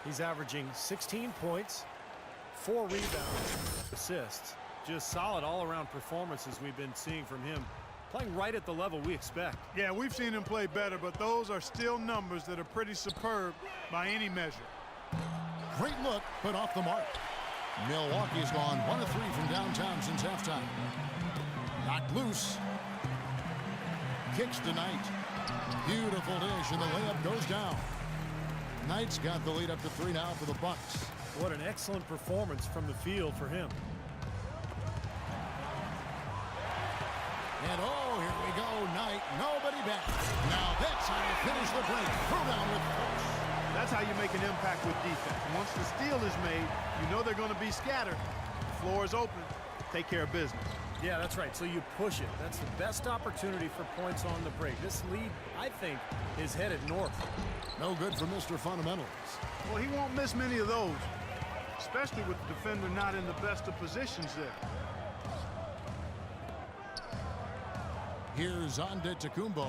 He's averaging 16 points, 4 rebounds, assists. Just solid all-around performances we've been seeing from him, playing right at the level we expect. Yeah, we've seen him play better, but those are still numbers that are pretty superb by any measure. Great look, but off the mark. Milwaukee's gone 1 of 3 from downtown since halftime. Knocked loose. Kicks to Knight. Beautiful dish, and the layup goes down. Knight's got the lead up to 3 now for the Bucks. What an excellent performance from the field for him. And oh, here we go, Knight. Nobody back. Now that's how you finish the break. Throw down with force. That's how you make an impact with defense. Once the steal is made, you know they're going to be scattered. The floor is open. Take care of business. Yeah, that's right. So you push it. That's the best opportunity for points on the break. This lead, I think, is headed north. No good for Mr. Fundamentals. Well, he won't miss many of those, especially with the defender not in the best of positions there. Here's Antetokounmpo.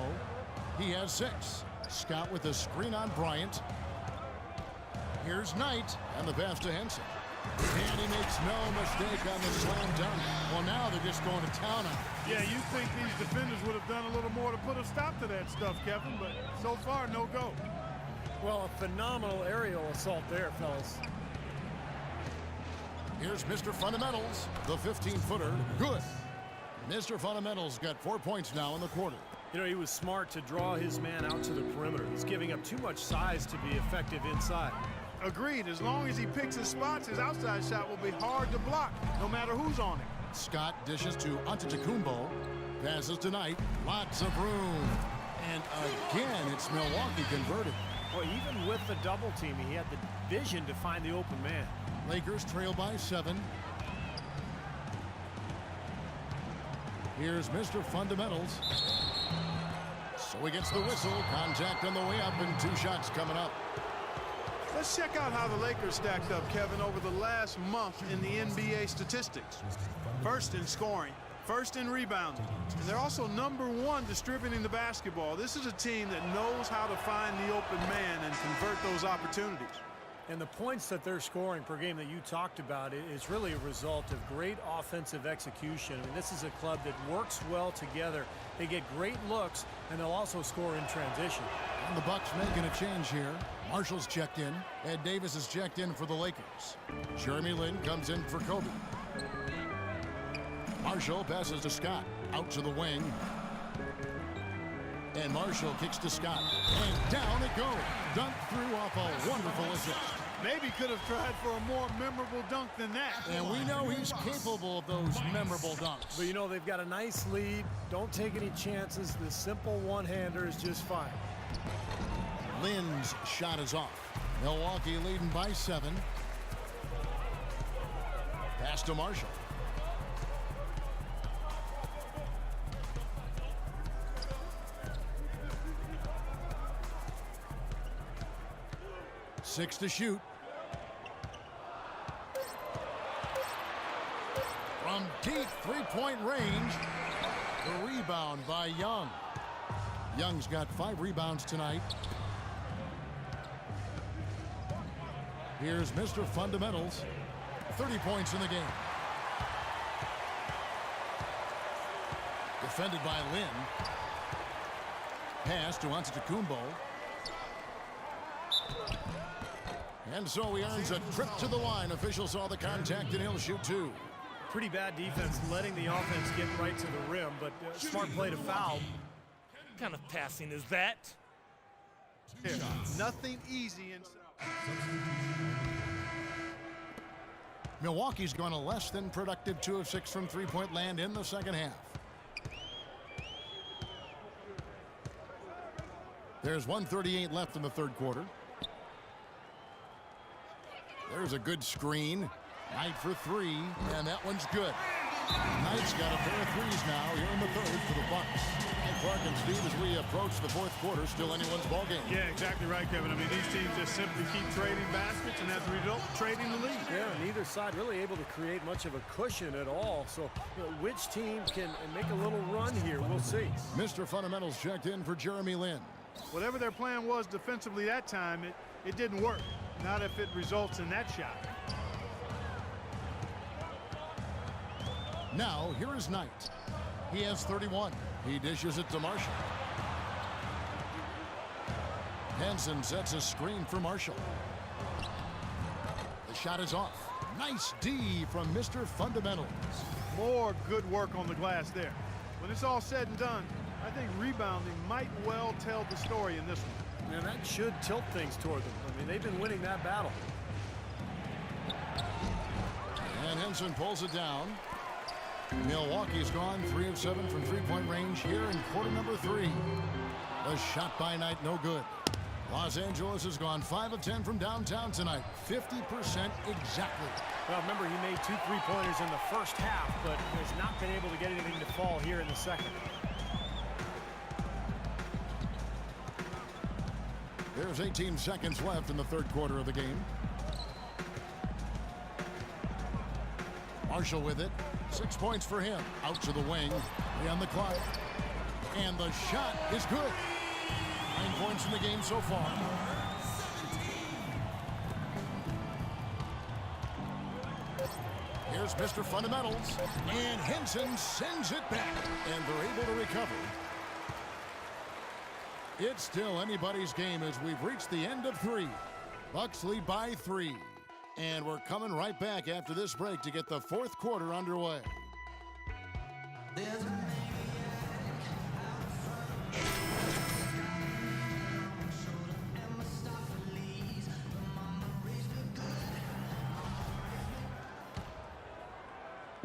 He has 6. Scott with a screen on Bryant. Here's Knight, and the pass to Henson. And he makes no mistake on the slam dunk. Well, now they're just going to town on it. Yeah, you think these defenders would have done a little more to put a stop to that stuff, Kevin, but so far, no go. Well, a phenomenal aerial assault there, fellas. Here's Mr. Fundamentals, the 15-footer. Good. Mr. Fundamentals got 4 points now in the quarter. You know, he was smart to draw his man out to the perimeter. He's giving up too much size to be effective inside. Agreed. As long as he picks his spots, his outside shot will be hard to block, no matter who's on it. Scott dishes to Antetokounmpo. Passes to Knight. Lots of room. And again, it's Milwaukee converted. Well, even with the double team, he had the vision to find the open man. Lakers trail by 7. Here's Mr. Fundamentals. So he gets the whistle. Contact on the way up, and 2 shots coming up. Let's check out how the Lakers stacked up, Kevin, over the last month in the NBA statistics. First in scoring, first in rebounding, and they're also #1 distributing the basketball. This is a team that knows how to find the open man and convert those opportunities. And the points that they're scoring per game that you talked about is really a result of great offensive execution. I mean, this is a club that works well together. They get great looks, and they'll also score in transition. And the Bucks making a change here. Marshall's checked in. Ed Davis is checked in for the Lakers. Jeremy Lin comes in for Kobe. Marshall passes to Scott. Out to the wing. And Marshall kicks to Scott. And down it goes. Dunk through off a wonderful assist. Maybe could have tried for a more memorable dunk than that. And we know he's capable of those memorable dunks. But, you know, they've got a nice lead. Don't take any chances. The simple one-hander is just fine. Lynn's shot is off. Milwaukee leading by 7. Pass to Marshall. Six to shoot. From deep 3-point range. The rebound by Young. Young's got 5 rebounds tonight. Here's Mr. Fundamentals. 30 points in the game. Defended by Lin. Pass to Antetokounmpo. And so he earns a trip to the line. Official saw the contact, and he'll shoot 2. Pretty bad defense letting the offense get right to the rim, but smart play to foul. What kind of passing is that? Here, nothing easy inside. Milwaukee's gone a less than productive 2 of 6 from 3-point land in the second half. There's 1:38 left in the third quarter. There's a good screen. Knight for 3, and that one's good. Knight's got a pair of threes now here in the third for the Bucks. And Clark and Steve, as we approach the fourth quarter, still anyone's ballgame. Yeah, exactly right, Kevin. I mean, these teams just simply keep trading baskets, and as a result, trading the lead. Yeah, neither side really able to create much of a cushion at all. So, you know, which team can make a little run here? We'll see. Mr. Fundamentals checked in for Jeremy Lin. Whatever their plan was defensively that time, it didn't work. Not if it results in that shot. Now, here is Knight. He has 31. He dishes it to Marshall. Henson sets a screen for Marshall. The shot is off. Nice D from Mr. Fundamentals. More good work on the glass there. When it's all said and done, I think rebounding might well tell the story in this one. And that should tilt things toward them. I mean, they've been winning that battle. And Henson pulls it down. Milwaukee's gone 3 of 7 from three-point range here in quarter number 3. A shot by Knight, no good. Los Angeles has gone 5 of 10 from downtown tonight. 50% exactly. Well, remember, he made 2 3-pointers in the first half, but has not been able to get anything to fall here in the second. There's 18 seconds left in the third quarter of the game. Marshall with it. 6 points for him. Out to the wing. Way on the clock. And the shot is good. 9 points in the game so far. Here's Mr. Fundamentals. And Henson sends it back. And they're able to recover. It's still anybody's game as we've reached the end of 3. Bucks lead by 3. And we're coming right back after this break to get the fourth quarter underway.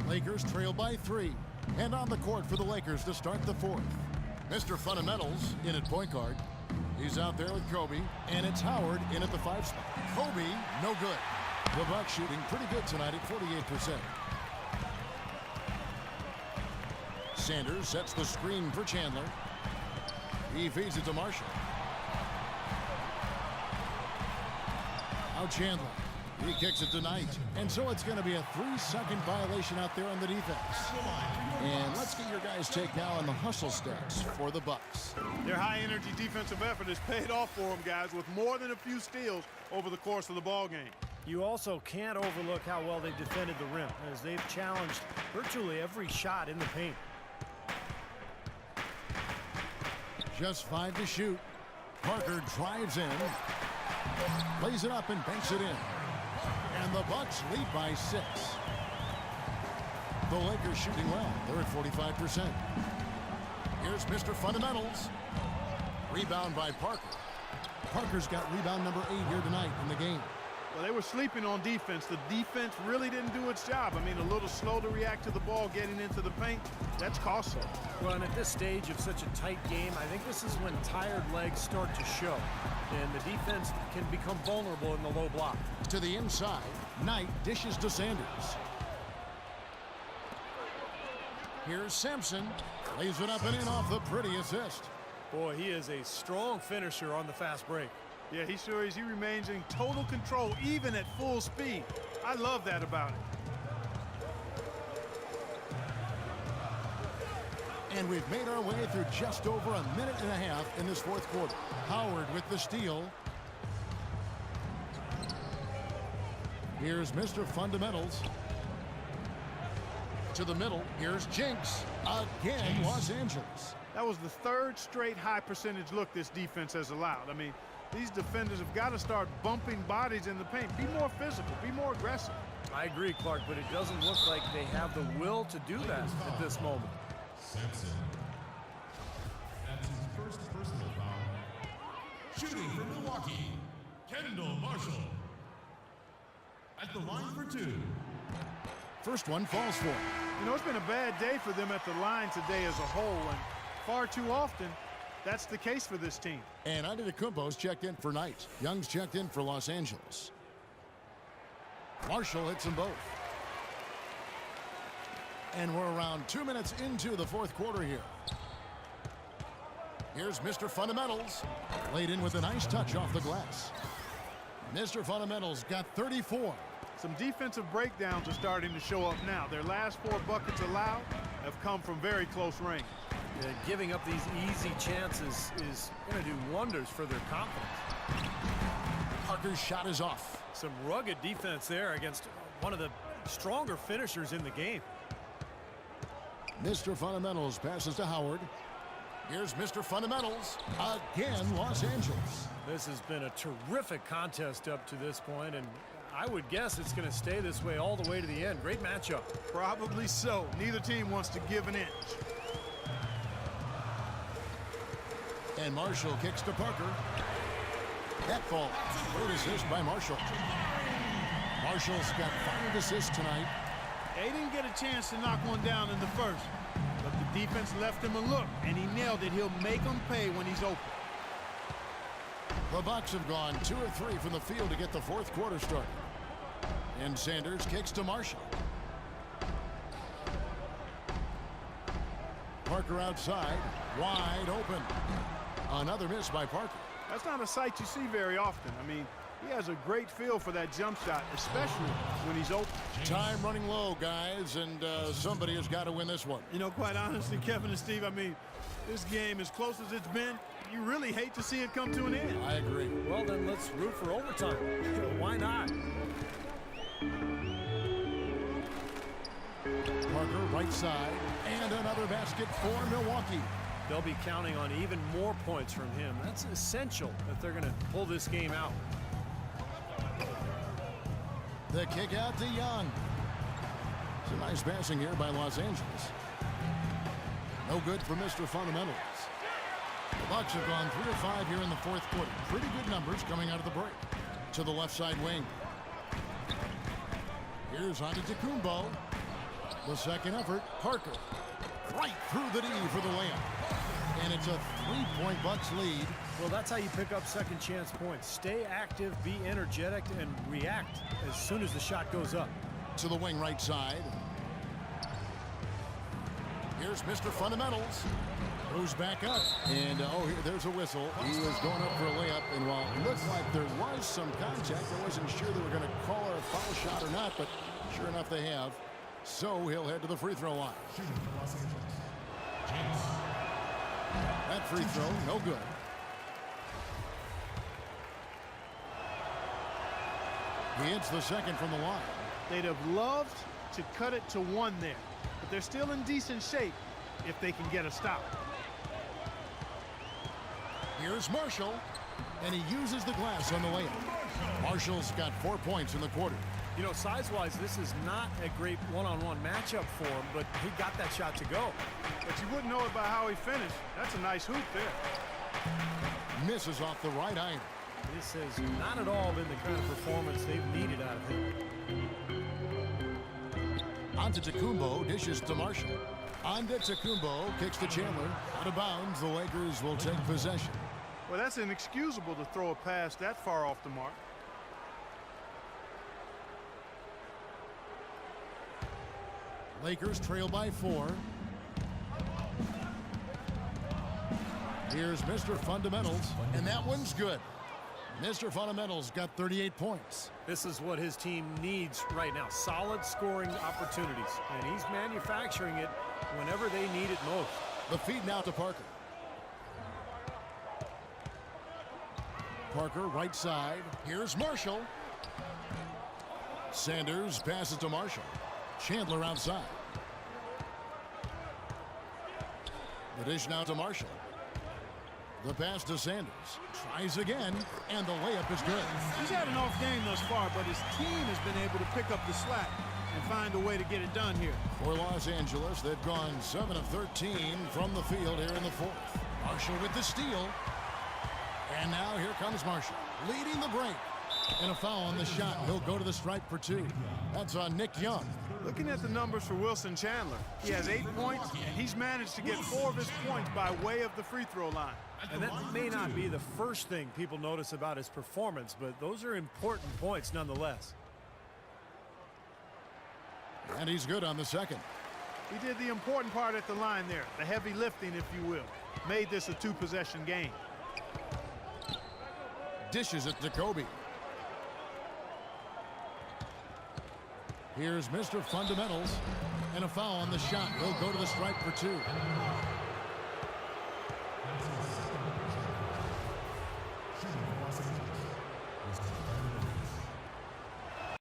Lakers trail by 3. And on the court for the Lakers to start the fourth. Mr. Fundamentals in at point guard. He's out there with Kobe. And it's Howard in at the 5 spot. Kobe, no good. The Bucks shooting pretty good tonight at 48%. Sanders sets the screen for Chandler. He feeds it to Marshall. Now Chandler. He kicks it to Knight. And so it's going to be a 3-second violation out there on the defense. And let's get your guys' take now on the hustle stats for the Bucks. Their high-energy defensive effort has paid off for them, guys, with more than a few steals over the course of the ball game. You also can't overlook how well they've defended the rim, as they've challenged virtually every shot in the paint. Just 5 to shoot. Parker drives in. Lays it up and banks it in. And the Bucks lead by 6. The Lakers shooting well. They're at 45%. Here's Mr. Fundamentals. Rebound by Parker. Parker's got rebound number 8 here tonight in the game. Well, they were sleeping on defense. The defense really didn't do its job. I mean, a little slow to react to the ball getting into the paint. That's costly. Well, and at this stage of such a tight game, I think this is when tired legs start to show. And the defense can become vulnerable in the low block. To the inside, Knight dishes to Sanders. Here's Sampson. Lays it up and in off the pretty assist. Boy, he is a strong finisher on the fast break. Yeah, he sure is. He remains in total control, even at full speed. I love that about him. And we've made our way through just over a minute and a half in this fourth quarter. Howard with the steal. Here's Mr. Fundamentals. To the middle. Here's Jinx. Again, Los Angeles. That was the 3rd straight high percentage look this defense has allowed. I mean, these defenders have got to start bumping bodies in the paint. Be more physical. Be more aggressive. I agree, Clark, but it doesn't look like they have the will to do that at this moment. Sampson. That's his first personal foul. Shooting for Milwaukee, Kendall Marshall. At the line for 2. First one falls for him. You know, it's been a bad day for them at the line today as a whole, and far too often, that's the case for this team. And Antetokounmpo's checked in for Knight. Young's checked in for Los Angeles. Marshall hits them both. And we're around 2 minutes into the fourth quarter here. Here's Mr. Fundamentals. Laid in with a nice touch off the glass. Mr. Fundamentals got 34. Some defensive breakdowns are starting to show up now. Their last 4 buckets allowed have come from very close range. Yeah, giving up these easy chances is going to do wonders for their confidence. Parker's shot is off. Some rugged defense there against one of the stronger finishers in the game. Mr. Fundamentals passes to Howard. Here's Mr. Fundamentals. Again, Los Angeles. This has been a terrific contest up to this point, and I would guess it's going to stay this way all the way to the end. Great matchup. Probably so. Neither team wants to give an inch. And Marshall kicks to Parker. That ball. Third assist by Marshall. Marshall's got 5 assists tonight. They didn't get a chance to knock one down in the first, but the defense left him a look, and he nailed it. He'll make them pay when he's open. The Bucks have gone 2 of 3 from the field to get the fourth quarter started. And Sanders kicks to Marshall. Parker outside, wide open. Another miss by Parker. That's not a sight you see very often. I mean, he has a great feel for that jump shot, especially when he's open. Time running low, guys, and somebody has got to win this one. You know, quite honestly, Kevin and Steve, I mean, this game, as close as it's been, you really hate to see it come to an end. I agree. Well, then let's root for overtime. Why not? Parker right side, and another basket for Milwaukee. They'll be counting on even more points from him. That's essential if they're going to pull this game out. The kick out to Young. Some nice passing here by Los Angeles. No good for Mr. Fundamentals. The Bucks have gone 3 of 5 here in the fourth quarter. Pretty good numbers coming out of the break. To the left side wing. Here's Antetokounmpo. The second effort, Parker. Right through the D for the layup. And it's a 3-point Bucks lead. Well, that's how you pick up second chance points. Stay active, be energetic, and react as soon as the shot goes up. To the wing right side. Here's Mr. Fundamentals. Goes back up. And, there's a whistle. He was going up for a layup. And while it looked like there was some contact, I wasn't sure they were going to call it a foul shot or not, but sure enough they have. So he'll head to the free throw line. Shooting for Los Angeles. James. That free throw, no good. He hits the second from the line. They'd have loved to cut it to 1 there, but they're still in decent shape if they can get a stop. Here's Marshall, and he uses the glass on the layup. Marshall's got 4 points in the quarter. You know, size-wise, this is not a great one-on-one matchup for him, but he got that shot to go. But you wouldn't know it by how he finished. That's a nice hoop there. Misses off the right iron. This has not at all been the kind of performance they've needed out of him. Antetokounmpo dishes to Marshall. Antetokounmpo kicks to Chandler. Out of bounds, the Lakers will take possession. Well, that's inexcusable to throw a pass that far off the mark. Lakers trail by 4. Here's Mr. Fundamentals, and that one's good. Mr. Fundamentals got 38 points. This is what his team needs right now. Solid scoring opportunities. And he's manufacturing it whenever they need it most. The feed now to Parker. Parker right side. Here's Marshall. Sanders passes to Marshall. Chandler outside. The dish now to Marshall. The pass to Sanders. Tries again, and the layup is good. He's had an off game thus far, but his team has been able to pick up the slack and find a way to get it done here. For Los Angeles, they've gone 7 of 13 from the field here in the fourth. Marshall with the steal. And now here comes Marshall, leading the break. And a foul on the shot. He'll go to the stripe for 2. That's on Nick Young. Looking at the numbers for Wilson Chandler, he has 8 points, and he's managed to get 4 of his points by way of the free throw line. And that may not be the first thing people notice about his performance, but those are important points nonetheless. And he's good on the second. He did the important part at the line there, the heavy lifting, if you will. Made this a 2-possession game. Dishes it to Kobe. Here's Mr. Fundamentals. And a foul on the shot. He'll go to the stripe for 2.